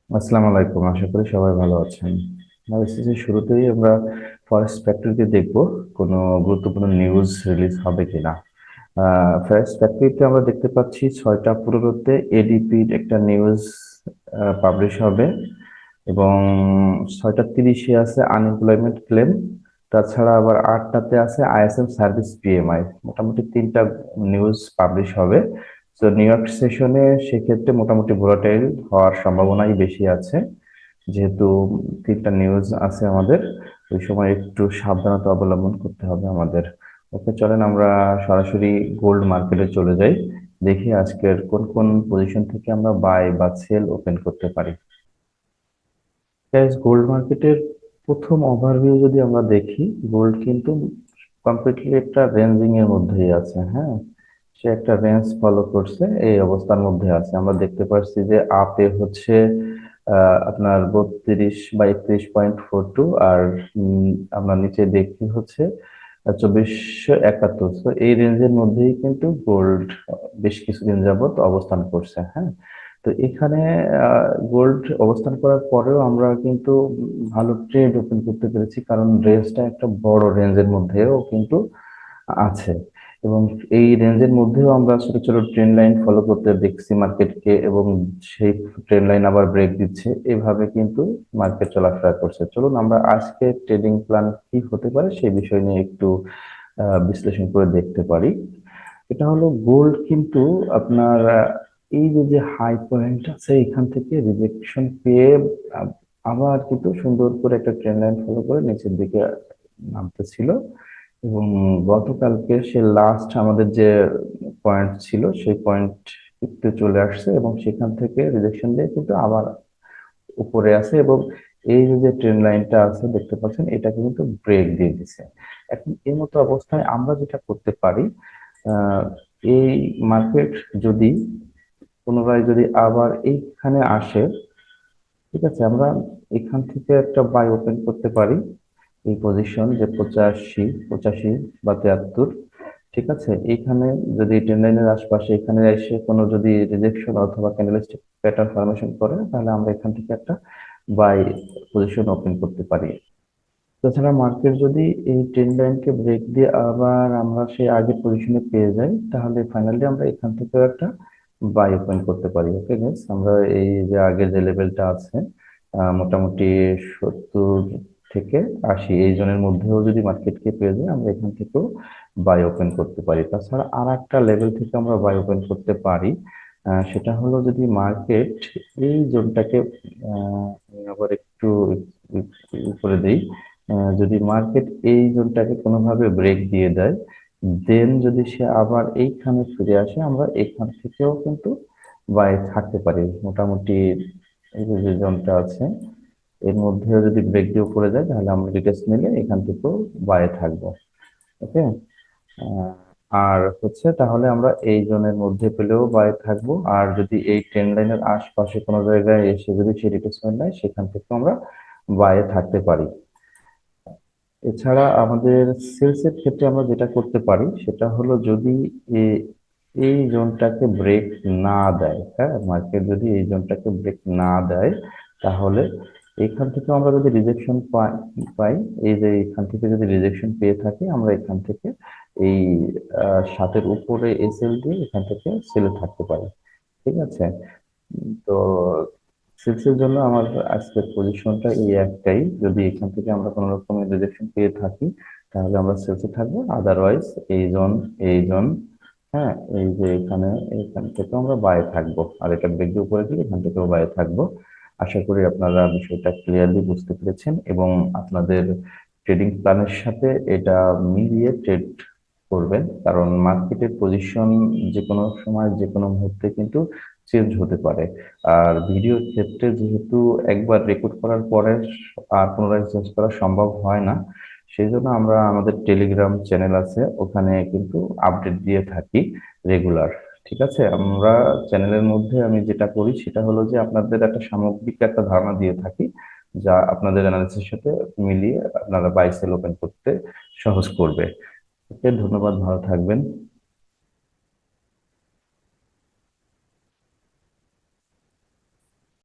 আসসালামু আলাইকুম, আশা করি সবাই ভালো আছেন। এসেছি শুরুতেই আমরা ফরেস্ট ফ্যাক্টরিতে দেখব কোনো গুরুত্বপূর্ণ নিউজ রিলিজ হবে কিনা। ফরেস্ট ফ্যাক্টরিতে আমরা দেখতে পাচ্ছি 6টা 15-তে এডিপির একটা নিউজ পাবলিশ হবে এবং 6টা 30-এ আছে আনএমপ্লয়মেন্ট ক্লেম। তাছাড়া আবার 8টাতে আছে আইএসএম সার্ভিস পিএমআই। মোটামুটি 3টা নিউজ পাবলিশ হবে। তো নিউ ইয়র্ক সেশনে সেক্ষেত্রে মোটামুটি ভোলাটাইল হওয়ার সম্ভাবনাই বেশি আছে, যেহেতু 3টা নিউজ আছে আমাদের। ওই সময় একটু সাবধানতা অবলম্বন করতে হবে আমাদের। ওকে, চলেন আমরা সরাসরি গোল্ড মার্কেটে চলে যাই। দেখি আজকের কোন কোন পজিশন থেকে আমরা বাই বা সেল ওপেন করতে পারি। গোল্ড মার্কেটের প্রথম ওভারভিউ যদি আমরা দেখি, গোল্ড কিন্তু কমপ্লিটলি একটা রেঞ্জিং এর মধ্যেই আছে। হ্যাঁ, সে একটা রেঞ্জ ফলো করছে, এই অবস্থার মধ্যে আছে। আমরা দেখতে পাচ্ছি যে আপে হচ্ছে আপনার 32 বা 31.42, আর আমরা নিচে দেখি হচ্ছে 2471। তো এই রেঞ্জের মধ্যেই কিন্তু গোল্ড বেশ কিছুদিন যাবত অবস্থান করছে। হ্যাঁ, তো এখানে গোল্ড অবস্থান করার পরেও আমরা কিন্তু ভালো ট্রেড ওপেন করতে পেরেছি, কারণ রেঞ্জটা একটা বড় রেঞ্জের মধ্যেও কিন্তু আছে। এবং এই রেঞ্জের মধ্যেও আমরা ছোট ছোট ট্রেন্ড লাইন ফলো করতে দেখছি মার্কেটকে, এবং সেই ট্রেন্ড লাইন আবার ব্রেক দিচ্ছে। এভাবে কিন্তু মার্কেট চলাফেরা করছে। চলুন আমরা আজকে ট্রেডিং প্ল্যান কি হতে পারে সেই বিষয় নিয়ে একটু বিশ্লেষণ করে দেখতে পারি। এটা হলো গোল্ড কিন্তু আপনার এই যে যে হাই পয়েন্ট আছে এখান থেকে রিজেকশন পেয়ে আহ, আবার কিন্তু সুন্দর করে একটা ট্রেন্ড লাইন ফলো করে নিচের দিকে নামতেছিল। এবং গতকালকে সে লাস্ট আমাদের যে পয়েন্ট ছিল সেই পয়েন্ট চলে আসছে, এবং সেখান থেকে রিজেকশন দিয়ে কিন্তু আবার উপরে আছে। এবং এই যে ট্রেন লাইনটা আছে দেখতে পাচ্ছেন, এটা কিন্তু ব্রেক দিয়ে দিছে। এখন এই মতো অবস্থায় আমরা যেটা করতে পারি, আহ, এই মার্কেট যদি পুনরায় যদি আবার এইখানে আসে, ঠিক আছে, আমরা এখান থেকে একটা বাই ওপেন করতে পারি। এই পজিশন যে 85, 85 বা 73, ঠিক আছে, এইখানে যদি ট্রেন লাইনের আশপাশে এখানে এসে কোনো যদি রিজেকশন অথবা ক্যান্ডেলস্টিক প্যাটার্ন ফরমেশন করে, তাহলে আমরা এখান থেকে একটা বাই পজিশন ওপেন করতে পারি। তাছাড়া মার্কেট যদি এই ট্রেন লাইনকে ব্রেক দিয়ে আবার আমরা সেই আগের পজিশনে পেয়ে যাই, তাহলে ফাইনালি আমরা এখান থেকে একটা বাই ওপেন করতে পারি। ওকে গাইস, আমরা এই যে আগের যে লেভেলটা আছে মোটামুটি 70 থেকে 80 এই জনের মধ্যেও যদি মার্কেটকে পেয়ে যায়, আমরা এখান থেকেও বাই ওপেন করতে পারি। তাছাড়া আর একটা লেভেল থেকে আমরা বাই ওপেন করতে পারি, সেটা হলো যদি মার্কেট এই জোনটাকে আমি আবার একটু উপরে দিই। যদি মার্কেট এই জোনটাকে কোনোভাবে ব্রেক দিয়ে দেয়, দেন যদি সে আবার এইখানে ফিরে আসে, আমরা এখান থেকেও কিন্তু বাই থাকতে পারি। মোটামুটি এই যে যে জোনটা আছে এর মধ্যেও যদি ব্রেক দিয়ে উপরে যায়, তাহলে আমরা রিটেস্ট নিলে এখান থেকেও বাই থাকবো। ওকে, আর হচ্ছে তাহলে আমরা এই জোনের মধ্যে পেলেও বাই থাকবো, আর যদি এই ট্রেন লাইনের আশপাশে কোনো জায়গায় এসে যদি সেই রিটেস্টমেন্ট নেয়, সেখান থেকে আমরা বায়ে থাকতে পারি। এছাড়া আমাদের সেলস এর ক্ষেত্রে আমরা যেটা করতে পারি সেটা হলো যদি এই জোনটাকে ব্রেক না দেয়, হ্যাঁ, মার্কেট যদি এই জোনটাকে ব্রেক না দেয়, তাহলে এখান থেকে আমরা যদি রিজেকশন পাই, এই যে এখান থেকে যদি রিজেকশন পেয়ে থাকি, আমরা এখান থেকে এই 7-এর উপরে এসএল দিয়ে এখান থেকে সেলে থাকতে পারি। ঠিক আছে, তো সিক্সের জন্য আমার আজকের পজিশনটা এই একটাই। যদি এখান থেকে আমরা কোনো রকমের রিজেকশন পেয়ে থাকি, তাহলে আমরা সেলসে থাকবো। আদারওয়াইজ এই জোন, এই জোন, হ্যাঁ, এই যে এখানে, এখান থেকে আমরা বাইরে থাকবো। আর এটা ব্রেক দিয়ে উপরে গেলে এখান থেকেও বাইরে থাকবো। আশা করি আপনারা বিষয়টা ক্লিয়ারলি বুঝতে পেরেছেন, এবং আপনাদের ট্রেডিং প্ল্যানের সাথে এটা মিলিয়ে ট্রেড করবেন। কারণ মার্কেটের পজিশন যে কোনো সময় যে কোনো মুহূর্তে কিন্তু চেঞ্জ হতে পারে। আর ভিডিওর ক্ষেত্রে যেহেতু একবার রেকর্ড করার পরে আর পুনরায় চেঞ্জ করা সম্ভব হয় না, সেই জন্য আমরা আমাদের টেলিগ্রাম চ্যানেল আছে, ওখানে কিন্তু আপডেট দিয়ে থাকি রেগুলার। ঠিক আছে, আমরা চ্যানেলের মধ্যে আমি যেটা করি সেটা হলো যে আপনাদের একটা সামগ্রিক একটা ধারণা দিয়ে থাকি, যা আপনাদের অ্যানালিসিসের সাথে মিলিয়ে আপনারা বাই সেল ওপেন করতে সহজ করবে। ওকে, ধন্যবাদ, ভালো থাকবেন।